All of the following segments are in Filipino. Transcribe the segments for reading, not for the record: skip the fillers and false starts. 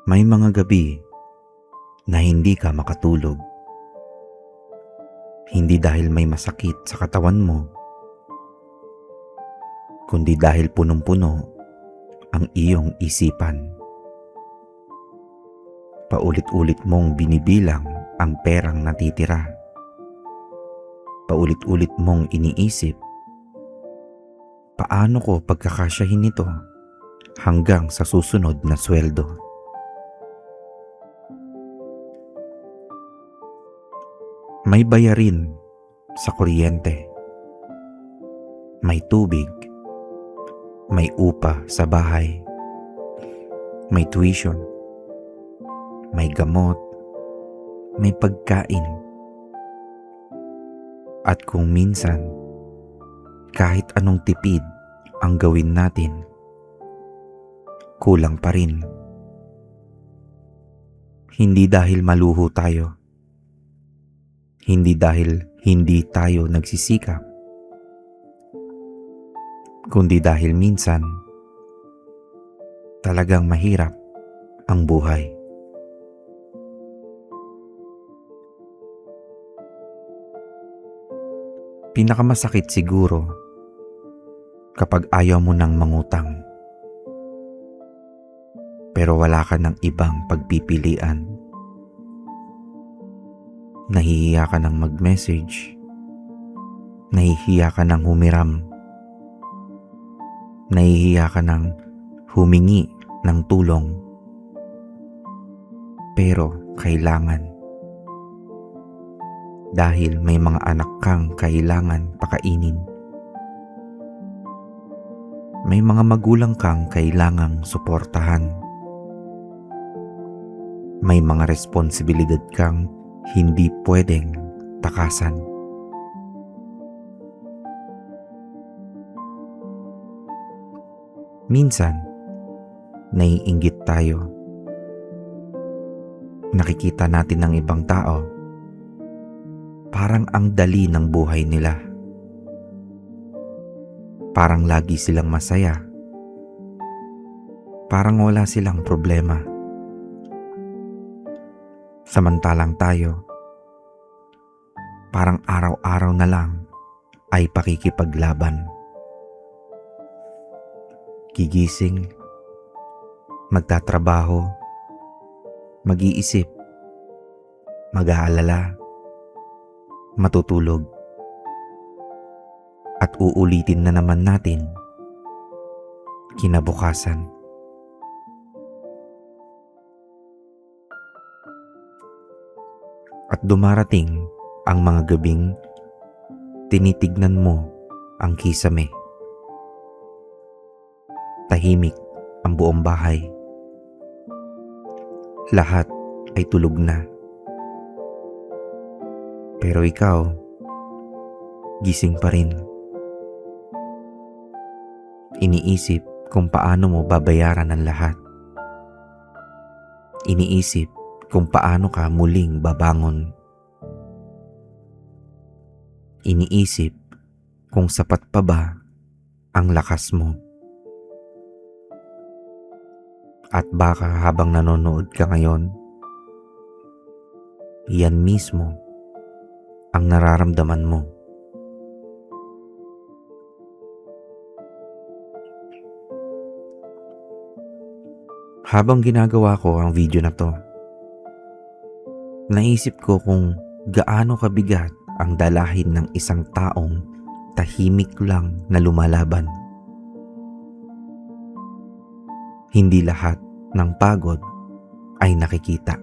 May mga gabi na hindi ka makatulog. Hindi dahil may masakit sa katawan mo, kundi dahil punong-puno ang iyong isipan. Paulit-ulit mong binibilang ang perang natitira. Paulit-ulit mong iniisip, paano ko pagkakasyahin ito hanggang sa susunod na sweldo? May bayarin sa kuryente, may tubig, may upa sa bahay, may tuition, may gamot, may pagkain. At kung minsan, kahit anong tipid ang gawin natin, kulang pa rin. Hindi dahil maluho tayo, hindi dahil hindi tayo nagsisikap, kundi dahil minsan talagang mahirap ang buhay. Pinakamasakit siguro kapag ayaw mo nang mangutang, pero wala ka ng ibang pagpipilian. Nahihiya ka ng mag-message, nahihiya ka ng humiram, nahihiya ka ng humingi ng tulong, pero kailangan. Dahil may mga anak kang kailangan pakainin. May mga magulang kang kailangang suportahan. May mga responsibilidad kang hindi pwedeng takasan. Minsan, naiinggit tayo. Nakikita natin ng ibang tao, parang ang dali ng buhay nila. Parang lagi silang masaya. Parang wala silang problema. Samantalang tayo, parang araw-araw na lang ay pakikipaglaban. Gigising, magtatrabaho, mag-iisip, mag-aalala, matutulog, at uulitin na naman natin kinabukasan. At dumarating ang mga gabing tinitignan mo ang kisame. Tahimik ang buong bahay. Lahat ay tulog na. Pero ikaw, gising pa rin. Iniisip kung paano mo babayaran ang lahat. Iniisip kung paano ka muling babangon. Iniisip kung sapat pa ba ang lakas mo. At baka habang nanonood ka ngayon, yan mismo ang nararamdaman mo. Habang ginagawa ko ang video na to, naisip ko kung gaano kabigat ang dalahin ng isang taong tahimik lang na lumalaban. Hindi lahat ng pagod ay nakikita.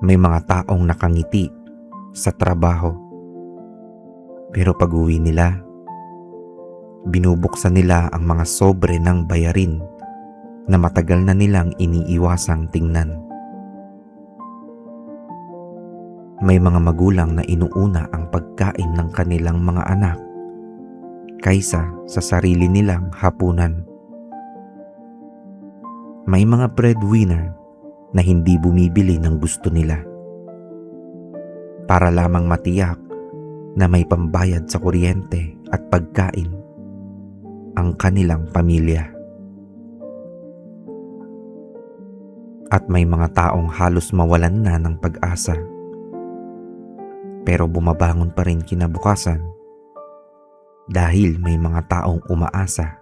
May mga taong nakangiti sa trabaho, pero pag-uwi nila, binubuksan nila ang mga sobre ng bayarin na matagal na nilang iniiwasang tingnan. May mga magulang na inuuna ang pagkain ng kanilang mga anak kaysa sa sarili nilang hapunan. May mga breadwinner na hindi bumibili ng gusto nila para lamang matiyak na may pambayad sa kuryente at pagkain. ang kanilang pamilya. At may mga taong halos mawalan na ng pag-asa. Pero bumabangon pa rin kinabukasan dahil may mga taong umaasa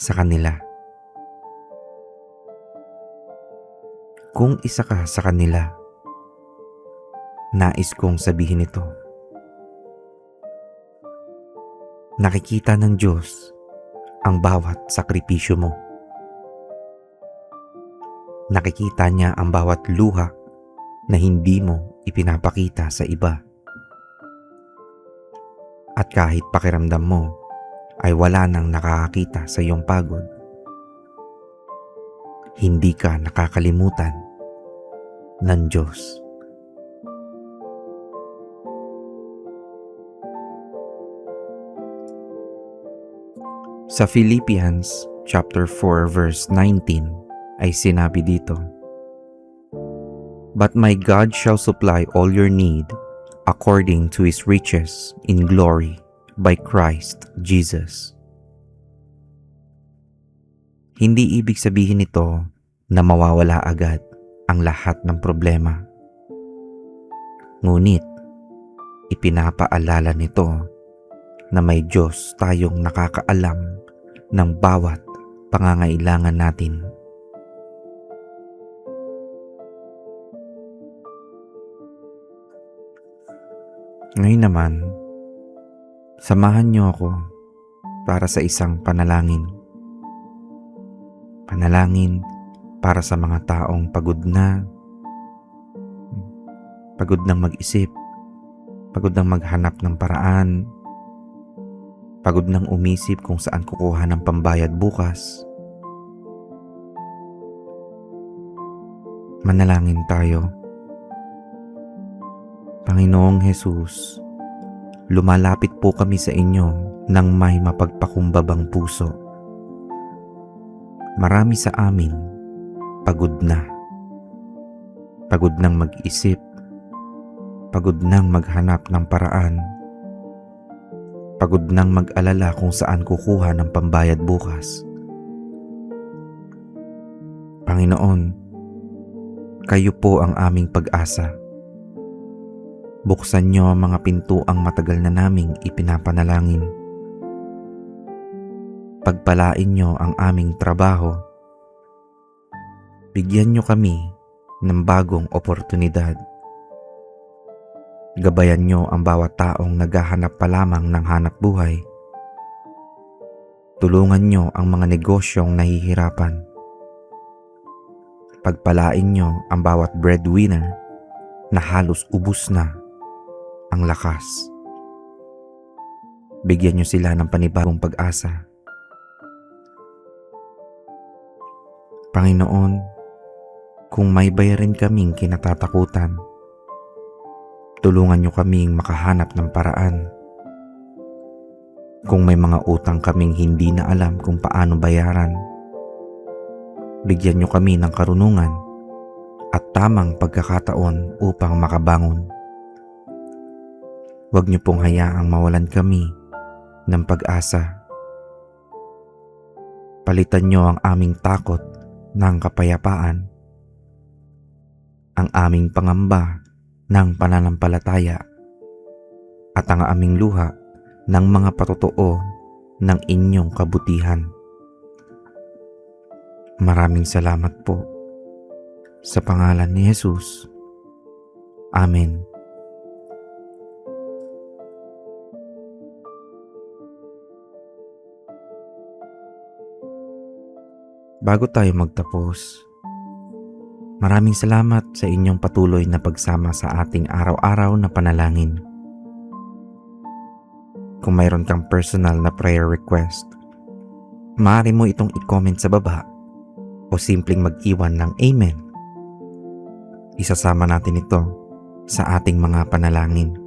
sa kanila. Kung isa ka sa kanila, nais kong sabihin ito. Nakikita ng Diyos ang bawat sakripisyo mo. Nakikita niya ang bawat luha na hindi mo ipinapakita sa iba. At kahit pakiramdam mo ay wala nang nakakakita sa iyong pagod, hindi ka nakakalimutan ng Diyos. Sa Philippians chapter 4 verse 19 ay sinabi dito, "But my God shall supply all your need according to His riches in glory by Christ Jesus." Hindi ibig sabihin nito na mawawala agad ang lahat ng problema. Ngunit, ipinapaalala nito na may Diyos tayong nakakaalam ng bawat pangangailangan natin. Ngayon naman, samahan niyo ako para sa isang panalangin. Panalangin para sa mga taong pagod ng mag-isip, pagod ng maghanap ng paraan, pagod ng umisip kung saan kukuha ng pambayad bukas. Manalangin tayo. Panginoong Jesus, lumalapit po kami sa inyo ng may mapagpakumbabang puso. Marami sa amin pagod na. Pagod ng mag-isip, pagod ng maghanap ng paraan, pagod ng mag-alala kung saan kukuha ng pambayad bukas. Panginoon, kayo po ang aming pag-asa. Buksan niyo ang mga pintuang matagal na naming ipinapanalangin. Pagpalain niyo ang aming trabaho. Bigyan niyo kami ng bagong oportunidad. Gabayan niyo ang bawat taong naghahanap pa lamang ng hanap buhay. Tulungan niyo ang mga negosyong nahihirapan. Pagpalain niyo ang bawat breadwinner na halos ubos na ang lakas. Bigyan niyo sila ng panibagong pag-asa. Panginoon, kung may bayarin kaming kinatatakutan, tulungan niyo kaming makahanap ng paraan. Kung may mga utang kaming hindi na alam kung paano bayaran, bigyan niyo kami ng karunungan at tamang pagkakataon upang makabangon. Huwag niyo pong hayaang mawalan kami ng pag-asa. Palitan niyo ang aming takot ng kapayapaan, ang aming pangamba ng pananampalataya, at ang aming luha ng mga patotoo ng inyong kabutihan. Maraming salamat po. Sa pangalan ni Jesus. Amen. Bago tayo magtapos, maraming salamat sa inyong patuloy na pagsama sa ating araw-araw na panalangin. Kung mayroon kang personal na prayer request, maaari mo itong i-comment sa baba o simpleng mag-iwan ng Amen. Isasama natin ito sa ating mga panalangin.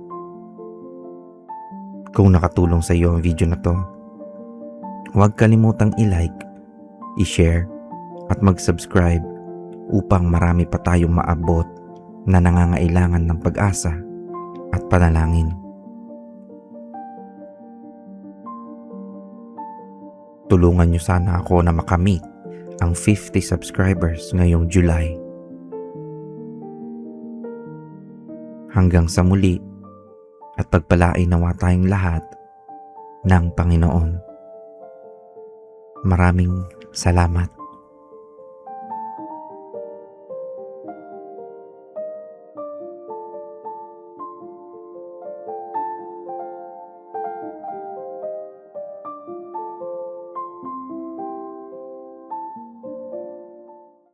Kung nakatulong sa iyo ang video na to, huwag kalimutang i-like, i-share at mag-subscribe upang marami pa tayong maabot na nangangailangan ng pag-asa at panalangin. Tulungan niyo sana ako na makamit ang 50 subscribers ngayong July Hanggang sa muli at pagpalain nawa tayong lahat ng Panginoon. Maraming salamat.